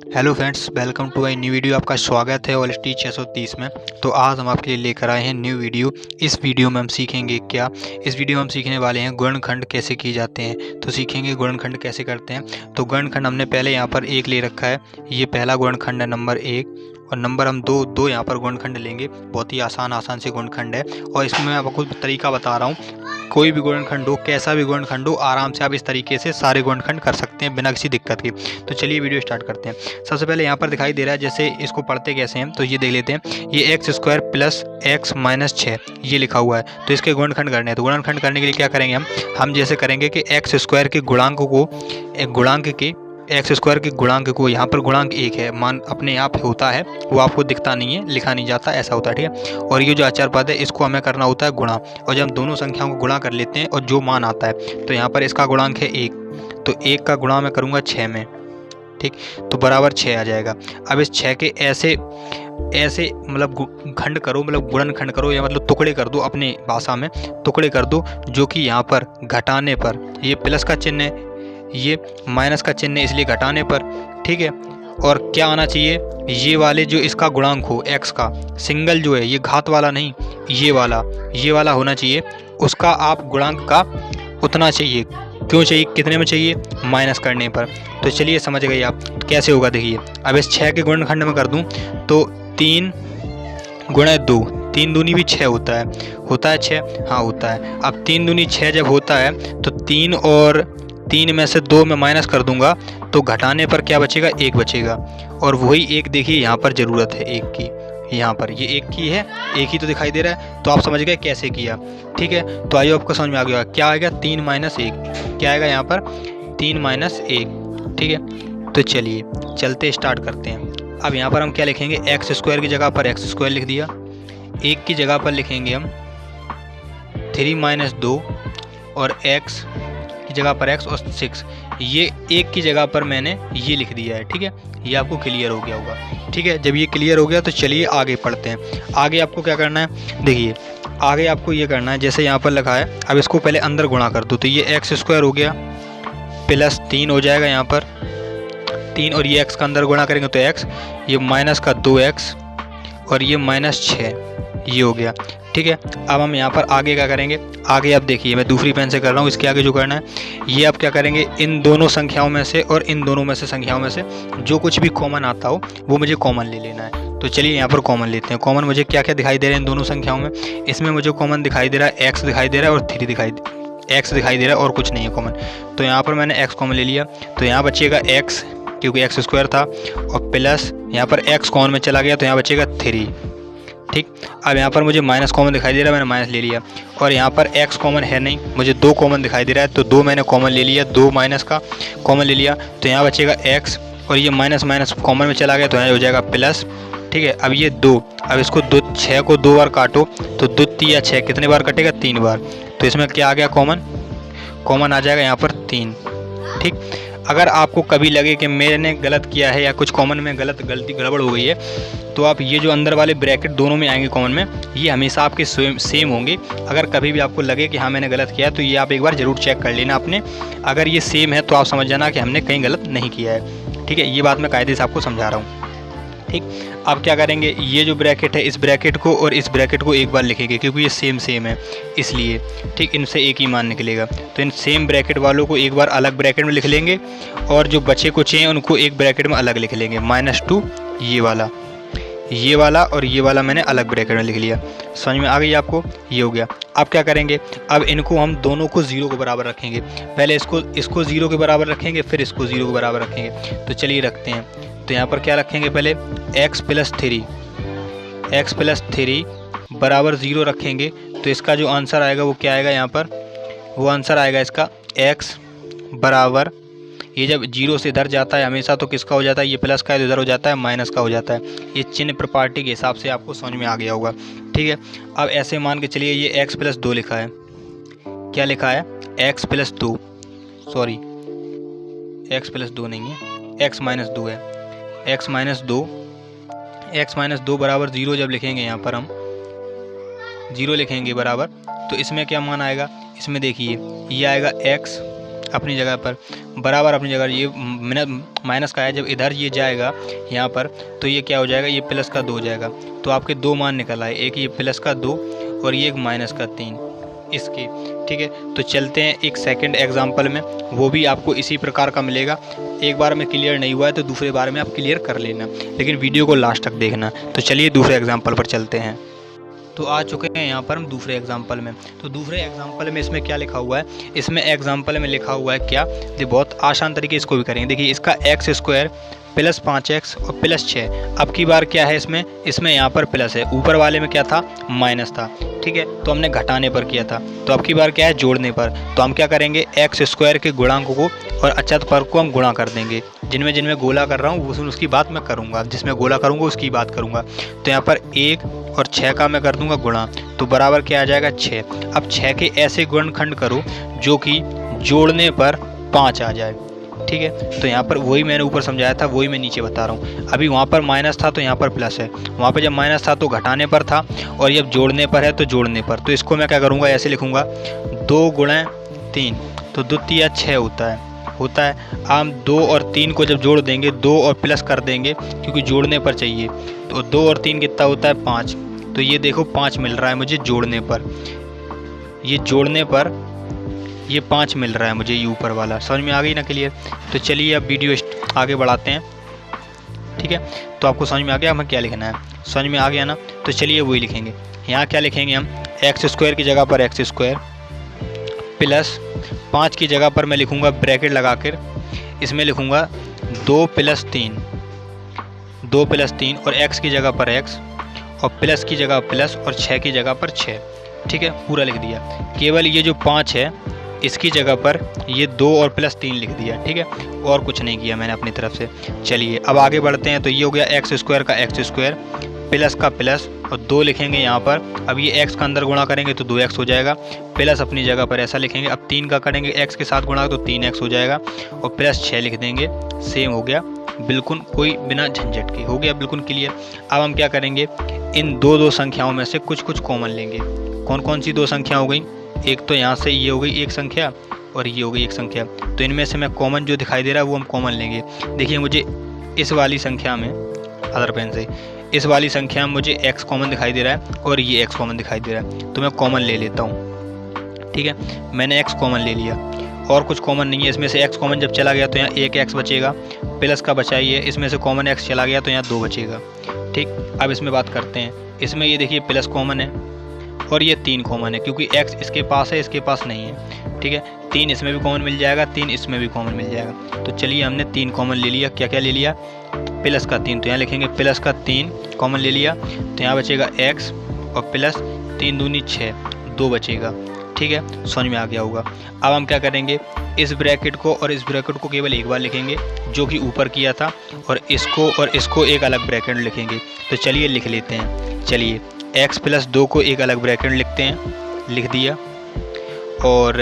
Hello friends, welcome to my new video. आपका स्वागत है OLST 630 में। तो आज हम आपके लिए लेकर आए हैं न्यू वीडियो। इस वीडियो में हम सीखेंगे क्या, इस वीडियो में हम सीखने वाले हैं गुणनखंड कैसे किए जाते हैं। तो सीखेंगे गुणनखंड कैसे करते हैं। तो गुणनखंड हमने पहले यहाँ पर एक ले रखा है, ये पहला गुणनखंड है नंबर 1, और नंबर हम दो यहाँ पर गुणनखंड लेंगे। बहुत ही आसान से गुणनखंड है, और इसमें मैं आपको तरीका बता रहा हूँ। कोई भी गुणनखंड हो, कैसा भी गुणनखंड हो, आराम से आप इस तरीके से सारे गुणनखंड कर सकते हैं बिना किसी दिक्कत के। तो चलिए वीडियो स्टार्ट करते हैं। सबसे पहले यहाँ पर दिखाई दे रहा है, जैसे इसको पढ़ते कैसे हैं तो ये देख लेते हैं। ये x² प्लस x माइनस 6 ये लिखा हुआ है, तो इसके गुणनखंड करने हैं। तो गुणनखंड करने के लिए क्या करेंगे हम जैसे करेंगे कि x² के गुणांक को x² के गुणांक को, यहाँ पर गुणांक 1 है, मान अपने आप होता है, वो आपको दिखता नहीं है, लिखा नहीं जाता, ऐसा होता है, ठीक है। और ये जो अचर पद है इसको हमें करना होता है गुणा, और जब हम दोनों संख्याओं को गुणा कर लेते हैं और जो मान आता है, तो यहाँ पर इसका गुणांक है 1, तो 1 का गुणा मैं करूँगा 6 में, ठीक, तो बराबर 6 आ जाएगा। अब इस 6 के ऐसे मतलब खंड करो, मतलब गुणनखंड करो, या मतलब टुकड़े कर दो, अपनी भाषा में टुकड़े कर दो, जो कि यहाँ पर घटाने पर ये प्लस का चिन्ह है, ये माइनस का चिन्ह है, इसलिए घटाने पर, ठीक है। और क्या आना चाहिए, ये वाले जो इसका गुणांक हो x का, सिंगल जो है, ये घात वाला नहीं, ये वाला होना चाहिए, उसका आप गुणांक का उतना चाहिए। क्यों चाहिए, कितने में चाहिए, माइनस करने पर। तो चलिए समझ गए आप कैसे होगा। देखिए अब इस 6 के गुणनखंड में कर दूं तो 3 गुणा 2, 3 दूनी भी 6 होता है 6, हाँ होता है। अब 3 दूनी 6 जब होता है तो 3 और 3 में से 2 में माइनस कर दूंगा, तो घटाने पर क्या बचेगा, 1 बचेगा। और वही 1 देखिए यहाँ पर ज़रूरत है 1 की, यहाँ पर ये 1 की है, 1 ही तो दिखाई दे रहा है। तो आप समझ गए कैसे किया, ठीक है। तो आइए आपको समझ में आ गया क्या आएगा, 3 माइनस 1, क्या आएगा यहाँ पर 3 माइनस 1, ठीक है। तो चलिए चलते स्टार्ट करते हैं। अब यहाँ पर हम क्या लिखेंगे, x² की जगह पर x² लिख दिया, 1 की जगह पर लिखेंगे हम 3 माइनस 2, और x की जगह पर x और 6, ये 1 की जगह पर मैंने ये लिख दिया है, ठीक है। ये आपको क्लियर हो गया होगा, ठीक है। जब ये क्लियर हो गया तो चलिए आगे पढ़ते हैं। आगे आपको क्या करना है, देखिए आगे आपको ये करना है, जैसे यहाँ पर लिखा है, अब इसको पहले अंदर गुणा कर दो, तो ये x² हो गया प्लस 3 हो जाएगा यहाँ पर 3, और ये x का अंदर गुणा करेंगे तो x, ये माइनस का 2x, और ये माइनस 6, ये हो गया, ठीक है। अब हम यहाँ पर आगे क्या करेंगे, आगे आप देखिए मैं दूसरी पेन से कर रहा हूँ, इसके आगे जो करना है, ये आप क्या करेंगे, इन दोनों संख्याओं में से और इन दोनों में से संख्याओं में से जो कुछ भी कॉमन आता हो वो मुझे कॉमन ले लेना है। तो चलिए यहाँ पर कॉमन लेते हैं। कॉमन मुझे क्या क्या दिखाई दे रहा है इन दोनों संख्याओं में, इसमें मुझे कॉमन दिखाई दे रहा है x दिखाई दे रहा है और 3 x दिखाई दे रहा है, और कुछ नहीं है कॉमन। तो यहाँ पर मैंने x कॉमन ले लिया, तो यहाँ बचेगा x, क्योंकि x² था, और प्लस यहाँ पर x कॉमन में चला गया, तो यहाँ बचेगा 3, ठीक। अब यहाँ पर मुझे माइनस कॉमन दिखाई दे रहा है, मैंने माइनस ले लिया, और यहाँ पर x कॉमन है नहीं, मुझे 2 कॉमन दिखाई दे रहा है, तो 2 मैंने कॉमन ले लिया, 2 माइनस का कॉमन ले लिया, तो यहाँ बचेगा x, और ये माइनस माइनस कॉमन में चला गया, तो यहाँ हो जाएगा प्लस, ठीक है। अब ये 2, अब इसको 6 को 2 बार काटो, तो 2 3 6 कितने बार कटेगा, 3 बार। तो इसमें क्या आ गया, कॉमन आ जाएगा यहाँ पर 3, ठीक। अगर आपको कभी लगे कि मैंने गलत किया है या कुछ कॉमन में गलती गड़बड़ हो गई है, तो आप ये जो अंदर वाले ब्रैकेट दोनों में आएंगे कॉमन में, ये हमेशा आपके सेम होंगे। अगर कभी भी आपको लगे कि हाँ मैंने गलत किया है, तो ये आप एक बार ज़रूर चेक कर लेना अपने, अगर ये सेम है तो आप समझ जाना कि हमने कहीं गलत नहीं किया है, ठीक है। ये बात मैं कायदे से आपको समझा रहा हूँ, ठीक। अब क्या करेंगे, ये जो ब्रैकेट है, इस ब्रैकेट को और इस ब्रैकेट को एक बार लिखेंगे, क्योंकि ये सेम है इसलिए, ठीक। इनसे एक ही मान निकलेगा, तो इन सेम ब्रैकेट वालों को एक बार अलग ब्रैकेट में लिख लेंगे, और जो बचे कुछ हैं उनको एक ब्रैकेट में अलग लिख लेंगे। -2 ये वाला और ये वाला मैंने अलग ब्रैकेट में लिख लिया। समझ में आ गई आपको, ये हो गया। अब क्या करेंगे, अब इनको हम दोनों को 0 के बराबर रखेंगे। पहले इसको 0 के बराबर रखेंगे, फिर इसको 0 के बराबर रखेंगे। तो चलिए रखते हैं। तो यहाँ पर क्या रखेंगे, पहले x प्लस 3 बराबर 0 रखेंगे, तो इसका जो आंसर आएगा वो क्या आएगा, यहाँ पर वो आंसर आएगा इसका x बराबर, ये जब 0 से इधर जाता है हमेशा, तो किसका हो जाता है, ये प्लस का इधर हो जाता है, माइनस का हो जाता है। ये चिन्ह प्रॉपर्टी के हिसाब से आपको समझ में आ गया होगा, ठीक है। अब ऐसे मान के चलिए, ये x प्लस 2 लिखा है, क्या लिखा है, x plus 2, sorry x plus 2 नहीं है, x माइनस 2 है, x माइनस 2 बराबर 0 जब लिखेंगे, यहाँ पर हम 0 लिखेंगे बराबर, तो इसमें क्या मान आएगा, इसमें देखिए ये आएगा x, अपनी जगह पर, बराबर अपनी जगह। ये माइनस का है, जब इधर ये जाएगा यहाँ पर तो ये क्या हो जाएगा, ये प्लस का 2 हो जाएगा। तो आपके 2 मान निकल आए, एक ये प्लस का 2 और ये एक माइनस का 3 इसकी। ठीक है, तो चलते हैं एक सेकंड एग्जांपल में, वो भी आपको इसी प्रकार का मिलेगा। एक बार में क्लियर नहीं हुआ है तो दूसरे बार में आप क्लियर कर लेना, लेकिन वीडियो को लास्ट तक देखना। तो चलिए दूसरे एग्जांपल पर चलते हैं। तो आ चुके हैं यहाँ पर हम दूसरे एग्जांपल में। तो दूसरे एग्जांपल में इसमें क्या लिखा हुआ है, इसमें एग्जांपल में लिखा हुआ है क्या, ये बहुत आसान तरीके इसको भी करेंगे। देखिए इसका x² प्लस 5x और प्लस 6। अब की बार क्या है इसमें यहाँ पर प्लस है, ऊपर वाले में क्या था, माइनस था। ठीक है, तो हमने घटाने पर किया था, तो अब की बार क्या है, जोड़ने पर। तो हम क्या करेंगे, x² के गुणांक को और अचर पर को हम गुणा कर देंगे। जिनमें गोला कर रहा हूँ उसकी बात मैं करूँगा, जिसमें गोला करूँगा उसकी बात करूँगा। तो यहाँ पर 1 और 6 का मैं कर दूंगा गुणा, तो बराबर क्या आ जाएगा, 6। अब 6 के ऐसे गुणनखंड करो जो कि जोड़ने पर 5 आ जाए। ठीक है, तो यहाँ पर वही मैंने ऊपर समझाया था, वही मैं नीचे बता रहा हूँ। अभी वहाँ पर माइनस था तो यहाँ पर प्लस है, वहाँ पर जब माइनस था तो घटाने पर था, और जब जोड़ने पर है तो जोड़ने पर। तो इसको मैं क्या करूँगा, ऐसे लिखूँगा 2 गुणे 3, तो 2 तिया 6 होता है। हम 2 और 3 को जब जोड़ देंगे, 2 और प्लस कर देंगे क्योंकि जोड़ने पर चाहिए, तो 2 और 3 कितना होता है, 5। तो ये देखो 5 मिल रहा है मुझे जोड़ने पर, ये जोड़ने पर ये 5 मिल रहा है मुझे, ये ऊपर वाला। समझ में आ गई ना क्लियर। तो चलिए अब वीडियो आगे बढ़ाते हैं। ठीक है, तो आपको समझ में आ गया हमें क्या लिखना है, समझ में आ गया ना। तो चलिए वही लिखेंगे। यहाँ क्या लिखेंगे हम, x² की जगह पर x² प्लस 5 की जगह पर मैं लिखूँगा ब्रैकेट लगा कर, इसमें लिखूँगा 2 + 3, 2 + 3 और x की जगह पर x और प्लस की जगह प्लस और 6 की जगह पर 6। ठीक है, पूरा लिख दिया। केवल ये जो 5 है इसकी जगह पर ये 2 और प्लस 3 लिख दिया। ठीक है, और कुछ नहीं किया मैंने अपनी तरफ से। चलिए अब आगे बढ़ते हैं। तो ये हो गया x² का x² प्लस का प्लस और 2 लिखेंगे यहाँ पर। अब ये x का अंदर गुणा करेंगे तो 2x हो जाएगा, प्लस अपनी जगह पर ऐसा लिखेंगे। अब 3 का करेंगे x के साथ गुणा तो 3x हो जाएगा और प्लस 6 लिख देंगे। सेम हो गया, बिल्कुल कोई बिना झंझट के हो गया, बिल्कुल क्लियर। अब हम क्या करेंगे, इन दो संख्याओं में से कुछ कॉमन लेंगे। कौन कौन सी 2 संख्या हो गई, एक तो यहाँ से ये हो गई एक संख्या और ये हो गई एक संख्या। तो इनमें से मैं कॉमन जो दिखाई दे रहा है वो हम कॉमन लेंगे। देखिए मुझे इस वाली संख्या में, अदर पेन से, इस वाली संख्या में मुझे x कॉमन दिखाई दे रहा है और ये x कॉमन दिखाई दे रहा है, तो मैं कॉमन ले लेता हूँ। ठीक है, मैंने x कॉमन ले लिया और कुछ कॉमन नहीं है। इसमें से x कॉमन जब चला गया तो यहाँ एक x बचेगा, प्लस का बचा ही है। इसमें से कॉमन x चला गया तो यहाँ 2 बचेगा। ठीक, अब इसमें बात करते हैं। इसमें ये देखिए प्लस कॉमन है और ये 3 कॉमन है, क्योंकि x इसके पास है, इसके पास नहीं है। ठीक है, 3 इसमें भी कॉमन मिल जाएगा, 3 इसमें भी कॉमन मिल जाएगा। तो चलिए हमने 3 कॉमन ले लिया। क्या क्या ले लिया, प्लस का 3, तो यहाँ लिखेंगे प्लस का 3 कॉमन ले लिया, तो यहाँ बचेगा x और प्लस 3 दूनी 6, 2 बचेगा। ठीक है, समझ में आ गया होगा। अब हम क्या करेंगे, इस ब्रैकेट को और इस ब्रैकेट को केवल एक बार लिखेंगे जो कि ऊपर किया था, और इसको एक अलग ब्रैकेट लिखेंगे। तो चलिए लिख लेते हैं। चलिए x + 2 को एक अलग ब्रैकेट लिखते हैं, लिख दिया, और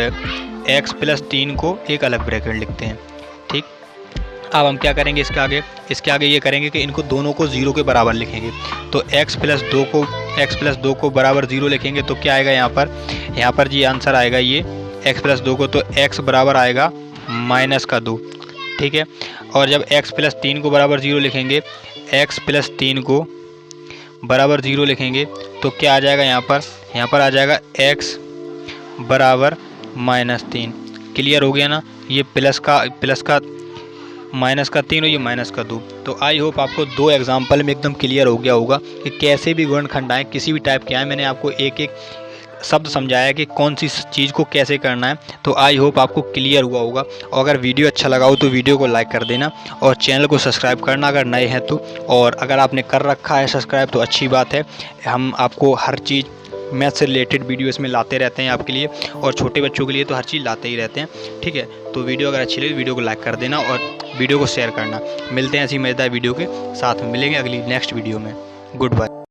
x + 3 को एक अलग ब्रैकेट लिखते हैं। ठीक, अब हम क्या करेंगे, इसके आगे ये करेंगे कि इनको दोनों को 0 के बराबर लिखेंगे। तो x + 2 को बराबर 0 लिखेंगे तो क्या आएगा, यहाँ पर जी आंसर आएगा ये x + 2 को, तो x बराबर आएगा -2। ठीक है, और जब x + 3 को बराबर 0 लिखेंगे, x + 3 को बराबर 0 लिखेंगे तो क्या आ जाएगा, यहाँ पर आ जाएगा x बराबर -3। क्लियर हो गया ना, ये प्लस का -3 और ये -2। तो आई होप आपको 2 एग्जाम्पल में एकदम क्लियर हो गया होगा कि कैसे भी गुणनखंड आए, किसी भी टाइप के आए। मैंने आपको एक एक शब्द समझाया कि कौन सी चीज़ को कैसे करना है। तो आई होप आपको क्लियर हुआ होगा, और अगर वीडियो अच्छा लगा हो तो वीडियो को लाइक कर देना और चैनल को सब्सक्राइब करना अगर नए हैं तो। और अगर आपने कर रखा है सब्सक्राइब तो अच्छी बात है। हम आपको हर चीज़ मैथ से रिलेटेड वीडियो इसमें लाते रहते हैं आपके लिए, और छोटे बच्चों के लिए तो हर चीज़ लाते ही रहते हैं। ठीक है, तो वीडियो अगर अच्छी लगे वीडियो को लाइक कर देना और वीडियो को शेयर करना। मिलते हैं ऐसी मज़ेदार वीडियो के साथ, मिलेंगे अगली नेक्स्ट वीडियो में। Good bye.